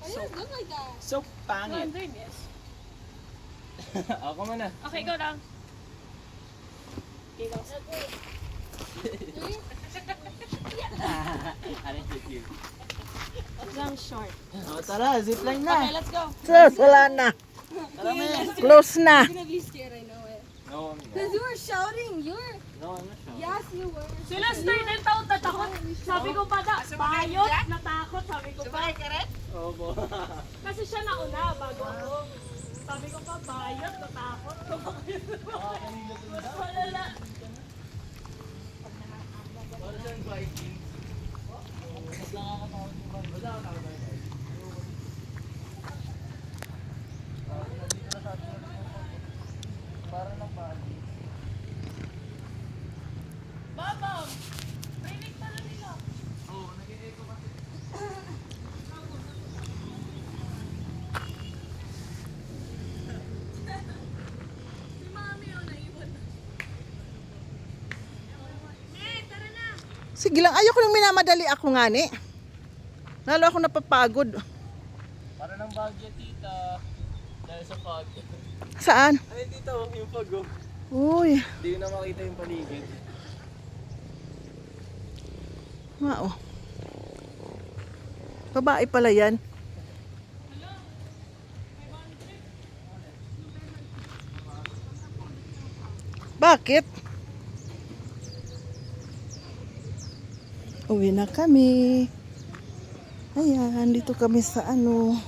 So, look like that? So pangit. Yes. Ako muna. Okay, go lang. Okay, go. Ano yung Lang short. Oh, tara, zipline na. Okay, let's go. Sus, wala na. Tara, man. Close na. You're gonna be scared, I know it. No, I'm Because you were shouting. You were. No, I'm not sure. Yes, you were. Sila started taon tatakot. Sabi ko pa na, bayot, natakot. Sabi ko pa. Oo po. Kasi siya nauna bago ako. Sabi ko pa, bayot, natakot. Malala. Para siyang Viking. Mas nakakatakot yung bang. Wala ako takot. Para ng bagi. Baba, rinig pala nila. Oo, nag-e-echo kasi. Si Mami o naiwan. Tara na. Sige lang, ayoko nang minamadali ako nga ni. Lalo ako napapagod. Para ng bagyo, tita. Dahil sa fog. Saan? Ay, dito, yung fog. Oh. Uy, Hindi ko na makita yung paligid. mao. Babae pala yan. Bakit? Uwi na kami. Ayan, dito kami sa ano.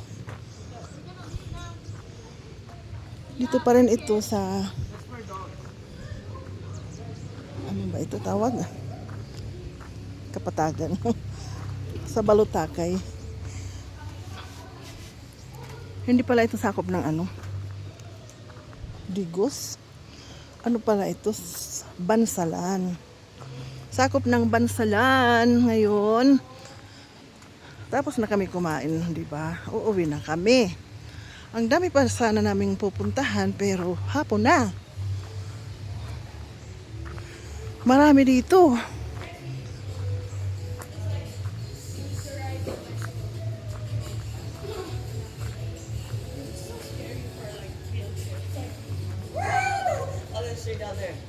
Dito pa rin ito sa ano ba ito tawag? Kapatagan. Sa Balutakay. Hindi pala ito sakop ng ano. Digos. Ano pala ito? Bansalan. Sakop ng Bansalan ngayon. Tapos na kami kumain, di ba? Uuwi na kami. Ang dami pa sana naming pupuntahan pero hapon na. Marami dito. Oh, there's straight down there.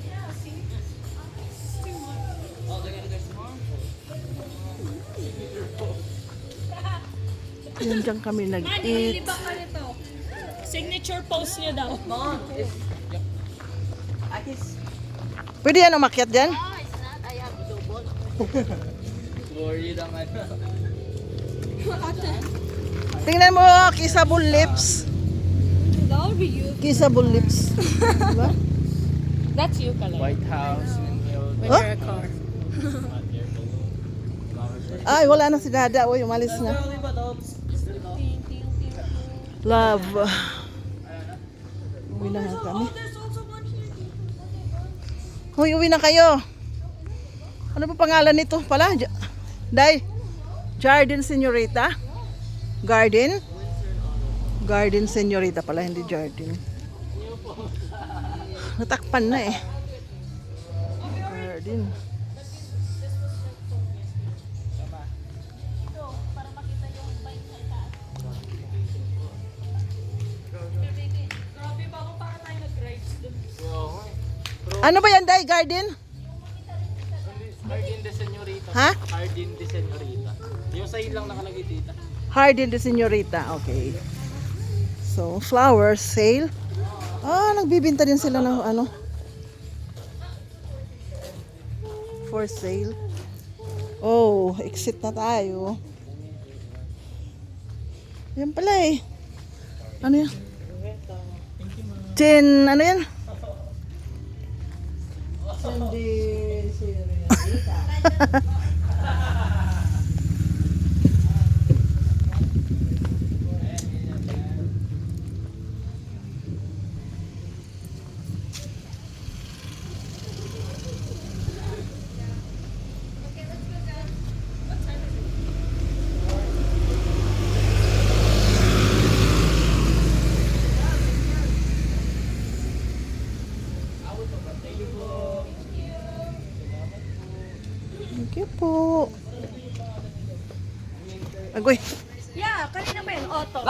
Oh, there's more? Yan dyan kami nag-eat. Liba ka nito. Signature pose niya daw. Mom, if... I can... Pwede yan umakyat dyan? Worried ang ano. Tingnan mo, kissable lips. That would be you. Kissable lips. Diba? That's you, Kalay. White House, Windmill. When Huh? you're a car. Ay, wala na si Dada. Uy, umalis na. Love. Uwi na nga kami. Uy, uwi na kayo. Ano pa pangalan nito pala? Day? Jardin Señorita? Garden? Garden Señorita pala, hindi Jardin. Natakpan na eh. Garden. Grabe ba ako para tayo nag-rides dun? Ano ba yan, Day? Garden? Hardin de Señorita. Ha? Hardin de Señorita. Yung sa lang nakalagay tita. Jardin de Señorita. Okay. So, flower sale. Ah, nagbibinta din sila ng ano. For sale. Oh, exit na tayo. Yan pala eh. Ano yan? Ano yan? Thank you po. Agoy. Yeah, kanina pa yun, auto.